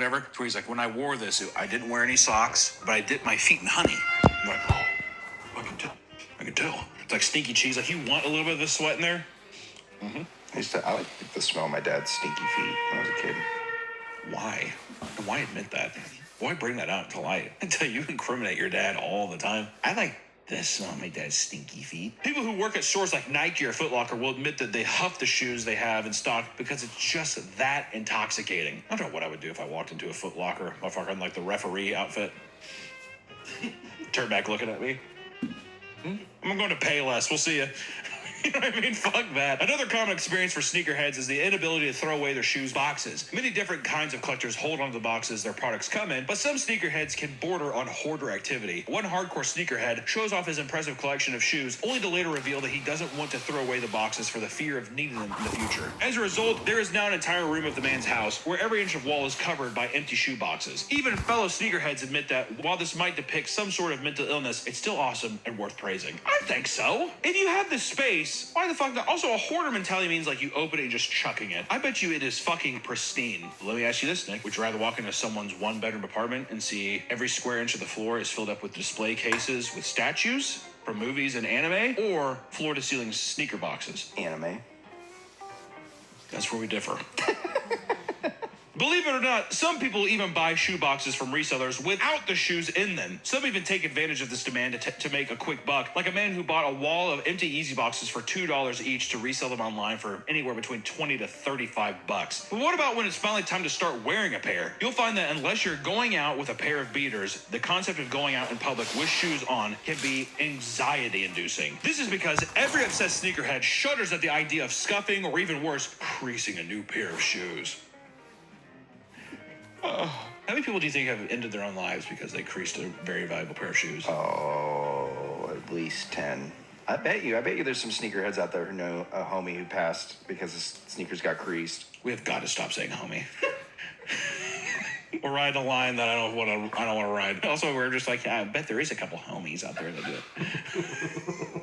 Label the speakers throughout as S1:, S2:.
S1: whatever. So he's like, when I wore this, I didn't wear any socks, but I dipped my feet in honey. I'm like, oh, I can tell. I can tell. It's like stinky cheese. Like, you want a little bit of the sweat in there?
S2: I like the smell of my dad's stinky feet when I was a kid.
S1: Why? Why admit that? Why bring that out to light until you incriminate your dad all the time? I like the smell of my dad's stinky feet. People who work at stores like Nike or Foot Locker will admit that they huff the shoes they have in stock because it's just that intoxicating. I don't know what I would do if I walked into a Foot Locker, motherfucker, in like the referee outfit. Turn back looking at me. I'm going to pay less. We'll see you. You know what I mean? Fuck that. Another common experience for sneakerheads is the inability to throw away their shoes boxes. Many different kinds of collectors hold onto the boxes their products come in, but some sneakerheads can border on hoarder activity. One hardcore sneakerhead shows off his impressive collection of shoes, only to later reveal that he doesn't want to throw away the boxes for the fear of needing them in the future. As a result, there is now an entire room of the man's house where every inch of wall is covered by empty shoe boxes. Even fellow sneakerheads admit that while this might depict some sort of mental illness, it's still awesome and worth praising. I think so. If you have the space, why the fuck not? Also, a hoarder mentality means like you open it and just chucking it. I bet you it is fucking pristine. Let me ask you this, Nick. Would you rather walk into someone's one-bedroom apartment and see every square inch of the floor is filled up with display cases with statues from movies and anime, or floor-to-ceiling sneaker boxes?
S2: Anime.
S1: That's where we differ. Believe it or not, some people even buy shoe boxes from resellers without the shoes in them. Some even take advantage of this demand to make a quick buck, like a man who bought a wall of empty Easy boxes for $2 each to resell them online for anywhere between $20 to $35. But what about when it's finally time to start wearing a pair? You'll find that unless you're going out with a pair of beaters, the concept of going out in public with shoes on can be anxiety-inducing. This is because every obsessed sneakerhead shudders at the idea of scuffing or even worse, creasing a new pair of shoes. How many people do you think have ended their own lives because they creased a very valuable pair of shoes?
S2: Oh, at least 10. I bet you there's some sneakerheads out there who know a homie who passed because his sneakers got creased.
S1: We have got to stop saying homie. We're riding a line that I don't want to ride. Also, we're just like, yeah, I bet there is a couple homies out there that do it.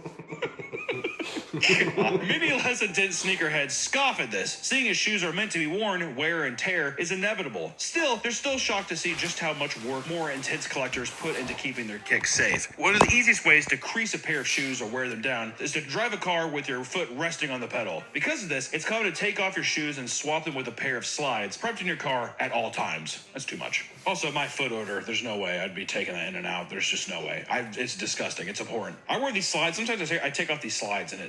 S1: Many less intense sneakerheads scoff at this. Seeing as shoes are meant to be worn, wear and tear is inevitable. Still, they're still shocked to see just how much work more intense collectors put into keeping their kicks safe. One of the easiest ways to crease a pair of shoes or wear them down is to drive a car with your foot resting on the pedal. Because of this, it's common to take off your shoes and swap them with a pair of slides prepped in your car at all times. That's too much. Also, my foot odor, there's no way I'd be taking that in and out. There's just no way. It's disgusting. It's abhorrent. I wear these slides. Sometimes I take off these slides and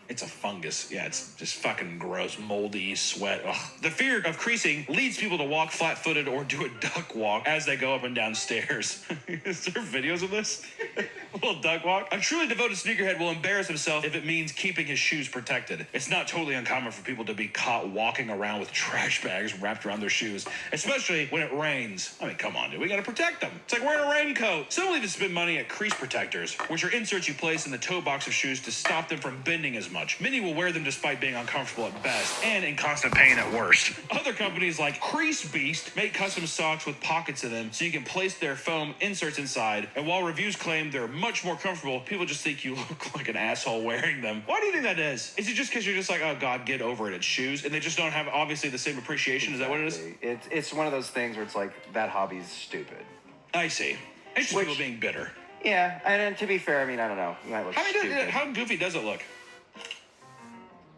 S1: it's a fungus. Yeah, it's just fucking gross, moldy sweat. Ugh. The fear of creasing leads people to walk flat-footed or do a duck walk as they go up and down stairs. Is there videos of this? A little duck walk? A truly devoted sneakerhead will embarrass himself if it means keeping his shoes protected. It's not totally uncommon for people to be caught walking around with trash bags wrapped around their shoes, especially when it rains. I mean, come on, dude. We gotta protect them. It's like wearing a raincoat. Some will even spend money at crease protectors, which are inserts you place in the toe box of shoes to stop them from bending as much. Many will wear them despite being uncomfortable at best and in constant pain at worst. Other companies like Crease Beast make custom socks with pockets in them so you can place their foam inserts inside. And while reviews claim they're much more comfortable, people just think you look like an asshole wearing them. Why do you think that is? Is it just because you're just like, oh God, get over it, it's shoes, and they just don't have obviously the same appreciation? Exactly. Is that what it is?
S2: It's one of those things where it's like, that hobby's stupid.
S1: I see. It's just people being bitter.
S2: Yeah, and to be fair, I mean, I don't know. You might look stupid.
S1: How goofy does it look?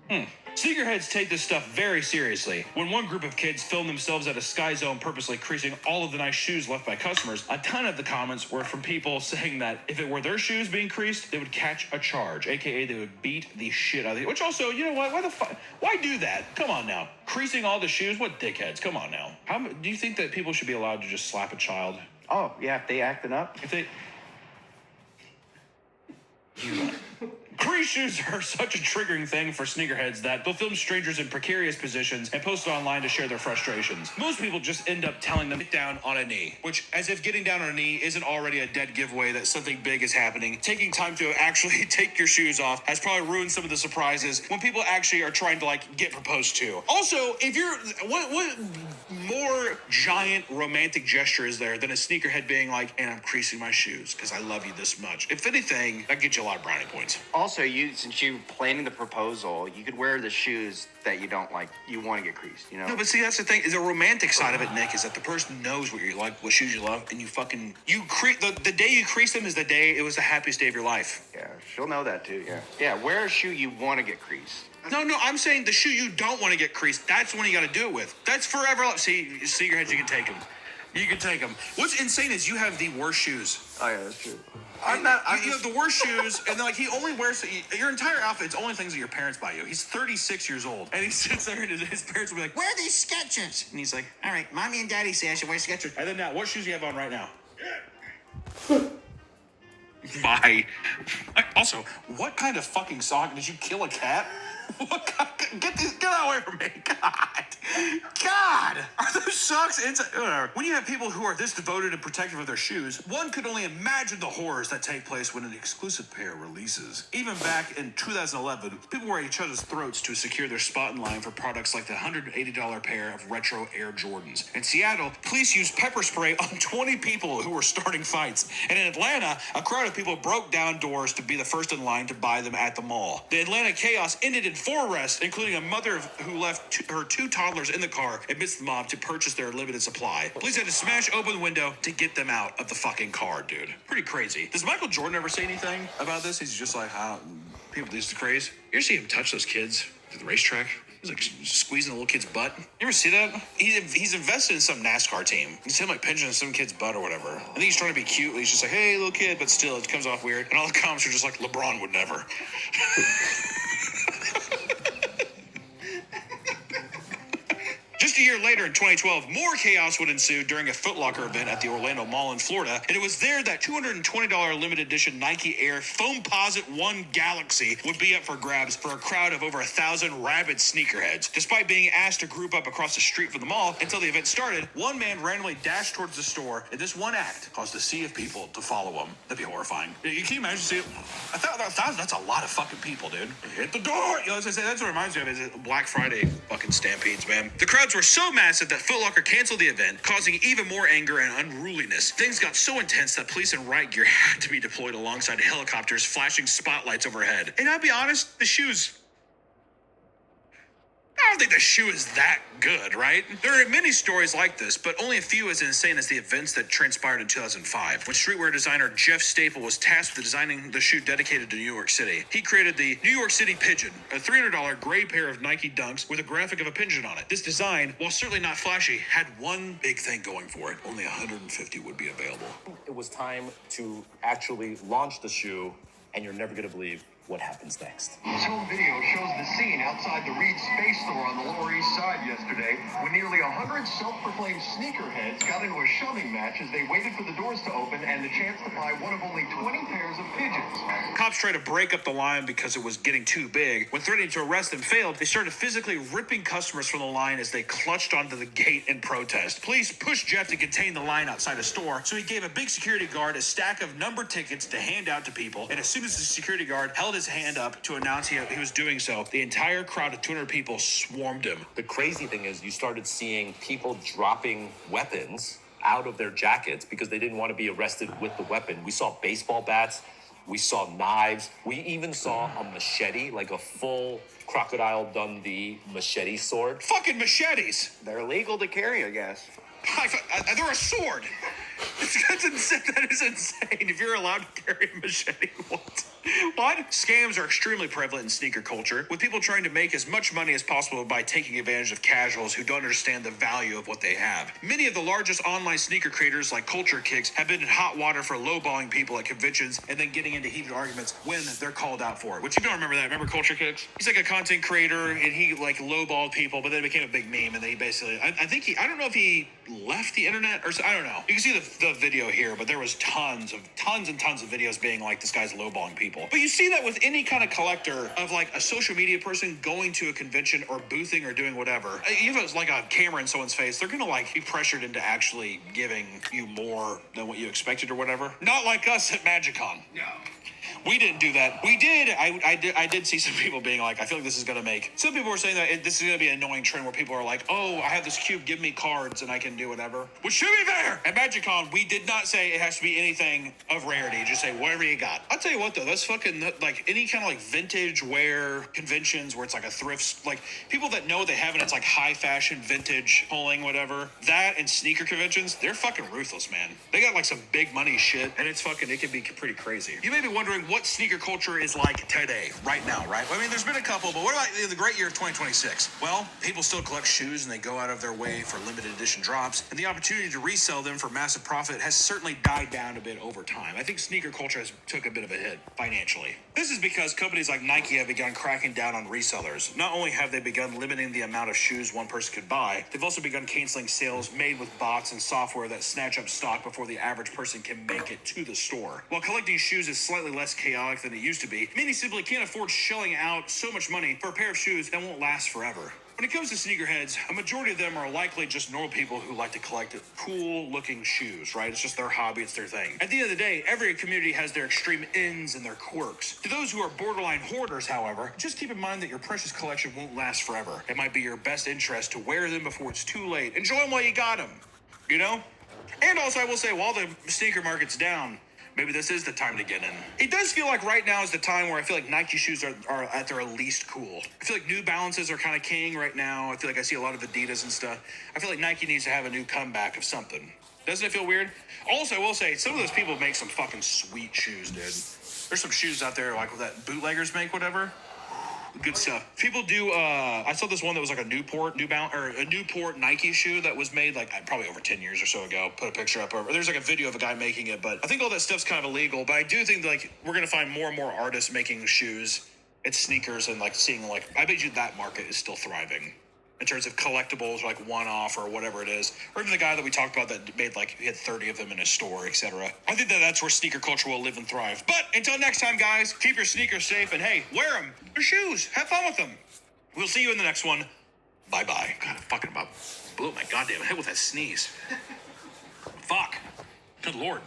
S1: Sneakerheads take this stuff very seriously. When one group of kids filmed themselves at a Sky Zone purposely creasing all of the nice shoes left by customers, a ton of the comments were from people saying that if it were their shoes being creased, they would catch a charge, aka they would beat the shit out of it. Which also, you know what? Why the fuck? Why do that? Come on now. Creasing all the shoes? What dickheads? Come on now. Do you think that people should be allowed to just slap a child?
S2: Oh, yeah, if they acting up.
S1: If they... Crease shoes are such a triggering thing for sneakerheads that they'll film strangers in precarious positions and post it online to share their frustrations. Most people just end up telling them to get down on a knee, which, as if getting down on a knee isn't already a dead giveaway that something big is happening. Taking time to actually take your shoes off has probably ruined some of the surprises when people actually are trying to get proposed to. Also, if you're what more giant romantic gesture is there than a sneakerhead being like, and I'm creasing my shoes because I love you this much? If anything, that gets you a lot of brownie points.
S2: Also, since you planning the proposal, you could wear the shoes that you don't like. You want to get creased, you know?
S1: No, but see, that's the thing. Is a romantic side of it, Nick, is that the person knows what you like, what shoes you love, and the day you crease them is the day it was the happiest day of your life.
S2: Yeah, she'll know that too. Yeah. Wear a shoe you want to get creased.
S1: No, I'm saying the shoe you don't want to get creased. That's the one you got to do it with. That's forever. See, sneakerheads, you can take them. You can take them. What's insane is you have the worst shoes.
S2: Oh yeah, that's true.
S1: You have the worst shoes, and then, like, he only wears your entire outfit. It's only things that your parents buy you. He's 36 years old, and he sits there, and his parents will be like, "Wear these Skechers," and he's like, "All right, mommy and daddy say I should wear Skechers." And then now, what shoes do you have on right now? Also, what kind of fucking sock did you kill a cat? Get out away from me. God, are those socks inside? When you have people who are this devoted and protective of their shoes, one could only imagine the horrors that take place when an exclusive pair releases. Even back in 2011, people were at each other's throats to secure their spot in line for products like the $180 pair of retro Air Jordans. In Seattle, police used pepper spray on 20 people who were starting fights. And in Atlanta, a crowd of people broke down doors to be the first in line to buy them at the mall. The Atlanta chaos ended in 4 arrests, including a mother who left her 2 toddlers in the car amidst the mob to purchase their limited supply. Police had to smash open the window to get them out of the fucking car, dude. Pretty crazy. Does Michael Jordan ever say anything about this? He's just like, how people do this to craze. You ever see him touch those kids at the racetrack? He's like squeezing a little kid's butt. You ever see that? He's invested in some NASCAR team. He's him like pinching some kid's butt or whatever. I think he's trying to be cute. He's just like, hey, little kid, but still, it comes off weird. And all the comments are just like, LeBron would never. Just a year later, in 2012, more chaos would ensue during a Foot Locker event at the Orlando Mall in Florida, and it was there that $220 limited edition Nike Air Foamposite 1 Galaxy would be up for grabs for a crowd of over 1,000 rabid sneakerheads. Despite being asked to group up across the street from the mall until the event started, one man randomly dashed towards the store, and this one act caused a sea of people to follow him. That'd be horrifying. You can imagine, see, 1,000, that's a lot of fucking people, dude. Hit the door! You know, as I say, that's what reminds me of is Black Friday fucking stampedes, man. The crowds were so massive that Foot Locker canceled the event, causing even more anger and unruliness. Things got so intense that police and riot gear had to be deployed alongside helicopters flashing spotlights overhead. And I'll be honest, the shoes, I don't think the shoe is that good, right? There are many stories like this, but only a few as insane as the events that transpired in 2005, when streetwear designer Jeff Staple was tasked with designing the shoe dedicated to New York City. He created the New York City Pigeon, a $300 gray pair of Nike Dunks with a graphic of a pigeon on it. This design, while certainly not flashy, had one big thing going for it. Only 150 would be available.
S3: It was time to actually launch the shoe, and you're never going to believe what happens next.
S4: This home video shows the scene outside the Reed Space Store on the Lower East Side yesterday when nearly 100 self-proclaimed sneakerheads got into a shoving match as they waited for the doors to open and the chance to buy one of only 20 pairs of pigeons.
S1: Cops tried to break up the line because it was getting too big. When threatening to arrest them failed, they started physically ripping customers from the line as they clutched onto the gate in protest. Police pushed Jeff to contain the line outside a store, so he gave a big security guard a stack of numbered tickets to hand out to people, and as soon as the security guard held his hand up to announce he was doing so, the entire crowd of 200 people swarmed him.
S3: The crazy thing is you started seeing people dropping weapons out of their jackets because they didn't want to be arrested with the weapon. We saw baseball bats. We saw knives. We even saw a machete, like a full Crocodile Dundee machete sword.
S1: Fucking machetes!
S2: They're legal to carry, I guess.
S1: They're a sword! That's insane. That is insane. If you're allowed to carry a machete, what? Scams are extremely prevalent in sneaker culture, with people trying to make as much money as possible by taking advantage of casuals who don't understand the value of what they have. Many of the largest online sneaker creators, like Culture Kicks, have been in hot water for lowballing people at conventions and then getting into heated arguments when they're called out for it. Which, you don't remember that. Remember Culture Kicks? He's like a content creator, and he like lowballed people, but then it became a big meme, and then he basically, I don't know if he left the internet or I don't know. You can see the video here, but there was tons and tons of videos being like, this guy's lowballing people. But you see that with any kind of collector of like a social media person going to a convention or boothing or doing whatever. Even if it's like a camera in someone's face, they're gonna like be pressured into actually giving you more than what you expected or whatever. Not like us at MagicCon.
S4: No.
S1: We didn't do that. We did. I did see some people being like, I feel like this is going to make. Some people were saying that this is going to be an annoying trend where people are like, oh, I have this cube, give me cards and I can do whatever. Which should be fair. At MagicCon, we did not say it has to be anything of rarity. Just say whatever you got. I'll tell you what though, that's fucking like any kind of like vintage wear conventions where it's like a thrift, like people that know what they have and it's like high fashion vintage pulling whatever. That and sneaker conventions, they're fucking ruthless, man. They got like some big money shit and it's fucking, it can be pretty crazy. You may be wondering what sneaker culture is like today, right now, right? I mean, there's been a couple, but what about the great year of 2026? Well, people still collect shoes and they go out of their way for limited edition drops, and the opportunity to resell them for massive profit has certainly died down a bit over time. I think sneaker culture has took a bit of a hit financially. This is because companies like Nike have begun cracking down on resellers. Not only have they begun limiting the amount of shoes one person could buy, they've also begun canceling sales made with bots and software that snatch up stock before the average person can make it to the store. While collecting shoes is slightly less chaotic than it used to be, many simply can't afford shelling out so much money for a pair of shoes that won't last forever. When it comes to sneakerheads, a majority of them are likely just normal people who like to collect cool looking shoes, right? It's just their hobby, it's their thing. At the end of the day, every community has their extreme ends and their quirks. To those who are borderline hoarders, however, just keep in mind that your precious collection won't last forever. It might be your best interest to wear them before it's too late. Enjoy them while you got them, you know? And also, I will say, while the sneaker market's down, maybe this is the time to get in. It does feel like right now is the time where I feel like Nike shoes are at their least cool. I feel like New Balances are kind of king right now. I feel like I see a lot of Adidas and stuff. I feel like Nike needs to have a new comeback of something. Doesn't it feel weird? Also, I will say, some of those people make some fucking sweet shoes, dude. There's some shoes out there like that bootleggers make, whatever. Good stuff. People do. I saw this one that was like a Newport Nike shoe that was made like probably over 10 years or so ago. Put a picture up. Or there's like a video of a guy making it, but I think all that stuff's kind of illegal. But I do think that, like, we're gonna find more and more artists making shoes. It's sneakers and like seeing like I bet you that market is still thriving in terms of collectibles, like one-off or whatever it is, or even the guy that we talked about that made like he had 30 of them in his store, etc. I think that's where sneaker culture will live and thrive. But until next time, guys, keep your sneakers safe and hey, wear them. Your shoes. Have fun with them. We'll see you in the next one. Bye-bye. God, I fucking about blew my goddamn head with that sneeze. Fuck. Good Lord.